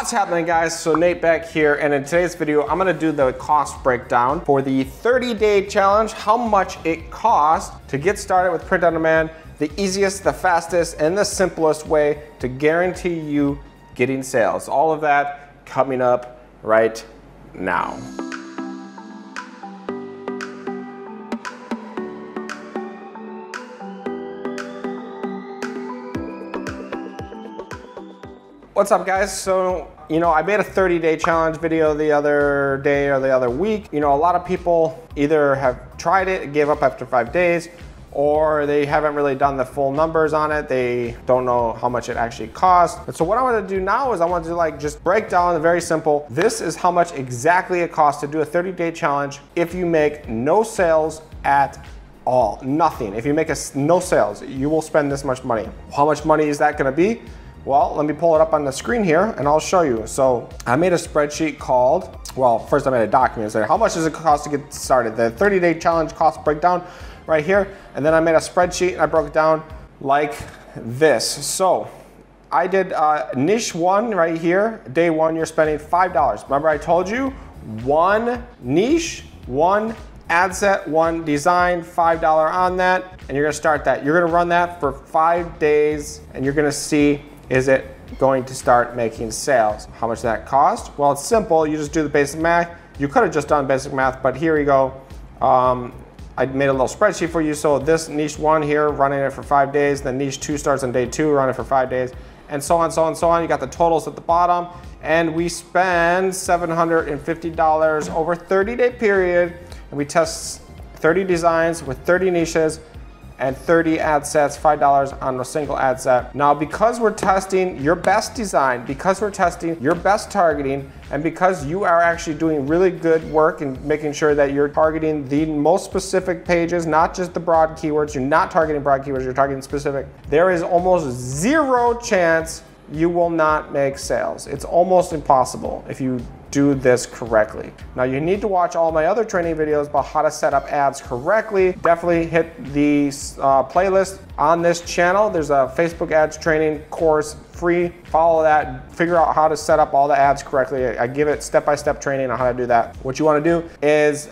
What's happening, guys? So Nate back here, and in today's video I'm gonna do the cost breakdown for the 30-day challenge, how much it costs to get started with print on demand, the easiest, the fastest, and the simplest way to guarantee you getting sales. All of that coming up right now. What's up, guys? So, I made a 30-day challenge video the other day or the other week. A lot of people either have tried it, gave up after 5 days, or they haven't really done the full numbers on it. They don't know how much it actually costs. And so what I want to do now is I want to just break down the very simple. This is how much exactly it costs to do a 30-day challenge if you make no sales at all. Nothing. If you make no sales, you will spend this much money. How much money is that going to be? Well, let me pull it up on the screen here and I'll show you. So I made a spreadsheet called, first I made a document saying how much does it cost to get started? The 30-day challenge cost breakdown right here. And then I made a spreadsheet and I broke it down like this. So I did niche one right here. Day one, you're spending $5. Remember I told you one niche, one ad set, one design, $5 on that. And you're gonna start that. You're gonna run that for 5 days and you're gonna see, is it going to start making sales? How much that cost? Well, it's simple. You just do the basic math. You could have just done basic math, but here you go. I made a little spreadsheet for you. So this niche one here, running it for 5 days. Then niche two starts on day 2, running it for 5 days, and so on, so on, so on. You got the totals at the bottom, and we spend $750 over 30-day period, and we test 30 designs with 30 niches and 30 ad sets, $5 on a single ad set. Now, because we're testing your best design, because we're testing your best targeting, and because you are actually doing really good work in making sure that you're targeting the most specific pages, not just the broad keywords, you're not targeting broad keywords, you're targeting specific, there is almost zero chance you will not make sales. It's almost impossible if you do this correctly. Now, you need to watch all my other training videos about how to set up ads correctly. Definitely hit the playlist on this channel. There's a Facebook ads training course, free. Follow that, figure out how to set up all the ads correctly. I give it step-by-step training on how to do that. What you want to do is,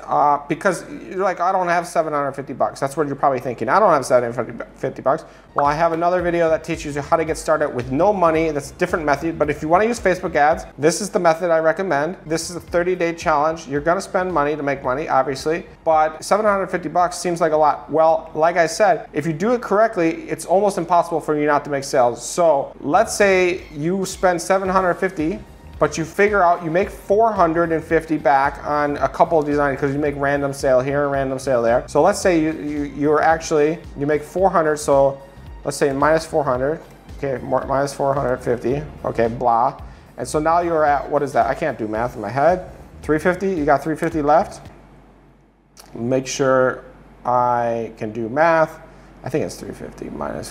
because you're like, I don't have $750. That's what you're probably thinking. I don't have $750. Well, I have another video that teaches you how to get started with no money. That's a different method, but if you want to use Facebook ads, this is the method I recommend. This is a 30-day challenge. You're gonna spend money to make money, obviously, but $750 seems like a lot. Well, like I said, if you do it correctly, it's almost impossible for you not to make sales. So let's say you spend $750, but you figure out you make $450 back on a couple of designs because you make random sale here and random sale there. So let's say you make 400, so let's say minus 400, okay, minus 450, okay, blah. And so now you're at, what is that? I can't do math in my head. 350, you got 350 left. Make sure I can do math. I think it's 350 minus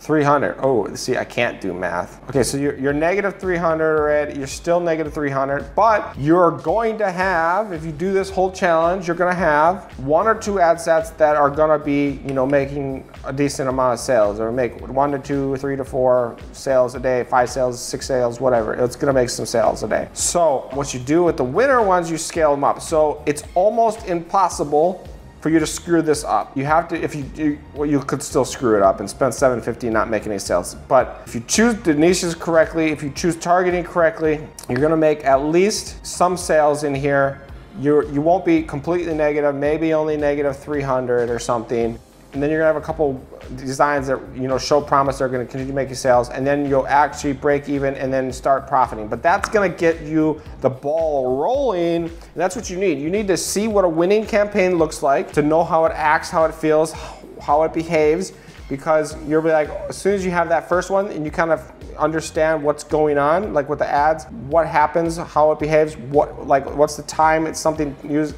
300. Oh, see, I can't do math. Okay, so you're negative 300 already. You're still negative 300, but you're going to have, if you do this whole challenge, you're gonna have 1 or 2 ad sets that are gonna be, making a decent amount of sales, or make 1 to 2, 3 to 4 sales a day, 5 sales, 6 sales, whatever. It's gonna make some sales a day. So what you do with the winner ones, you scale them up. So it's almost impossible for you to screw this up. You have to, if you do, well, you could still screw it up and spend $750 and not make any sales. But if you choose the niches correctly, if you choose targeting correctly, you're gonna make at least some sales in here. You won't be completely negative, maybe only negative 300 or something. And then you're gonna have a couple designs that show promise they're gonna continue making sales, and then you'll actually break even and then start profiting. But that's gonna get you the ball rolling, and that's what you need. You need to see what a winning campaign looks like, to know how it acts, how it feels, how it behaves, because you'll be like, as soon as you have that first one and you kind of understand what's going on, like with the ads, what happens, how it behaves, what's the time something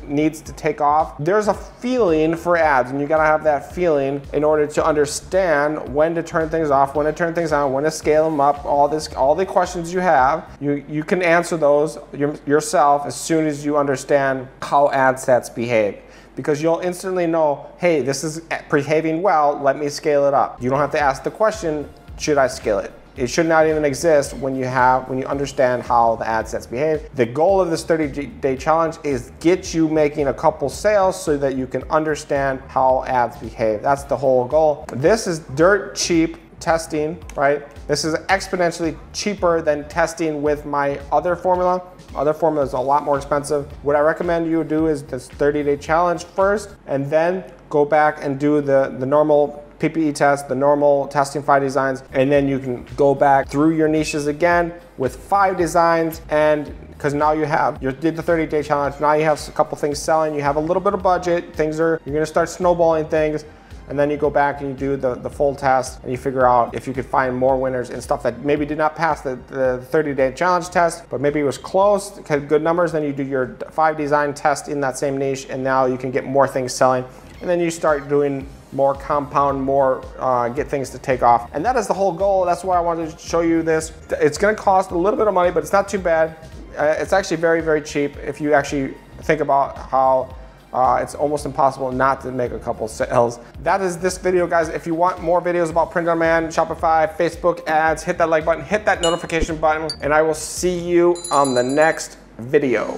needs to take off. There's a feeling for ads, and you gotta have that feeling in order to understand when to turn things off, when to turn things on, when to scale them up. All the questions you have, you can answer those yourself as soon as you understand how ad sets behave. Because you'll instantly know, hey, this is behaving well, let me scale it up. You don't have to ask the question, should I scale it? it should not even exist when you understand how the ad sets behave. The goal of this 30-day challenge is get you making a couple sales so that you can understand how ads behave. That's the whole goal. This is dirt cheap testing, right? This is exponentially cheaper than testing with my other formula. Other formula is a lot more expensive. What I recommend you do is this 30-day challenge first, and then go back and do the normal PPE test, the normal testing 5 designs, and then you can go back through your niches again with 5 designs. And because now you did the 30-day challenge, now you have a couple things selling, you have a little bit of budget, you're gonna start snowballing things, and then you go back and you do the full test and you figure out if you could find more winners and stuff that maybe did not pass the 30-day challenge test, but maybe it was close, had good numbers. Then you do your 5 design test in that same niche, and now you can get more things selling. And then you start doing more compound, get things to take off. And that is the whole goal. That's why I wanted to show you this. It's gonna cost a little bit of money, but it's not too bad. It's actually very, very cheap if you actually think about how it's almost impossible not to make a couple sales. That is this video, guys. If you want more videos about print on demand, Shopify, Facebook ads, hit that like button, hit that notification button, and I will see you on the next video.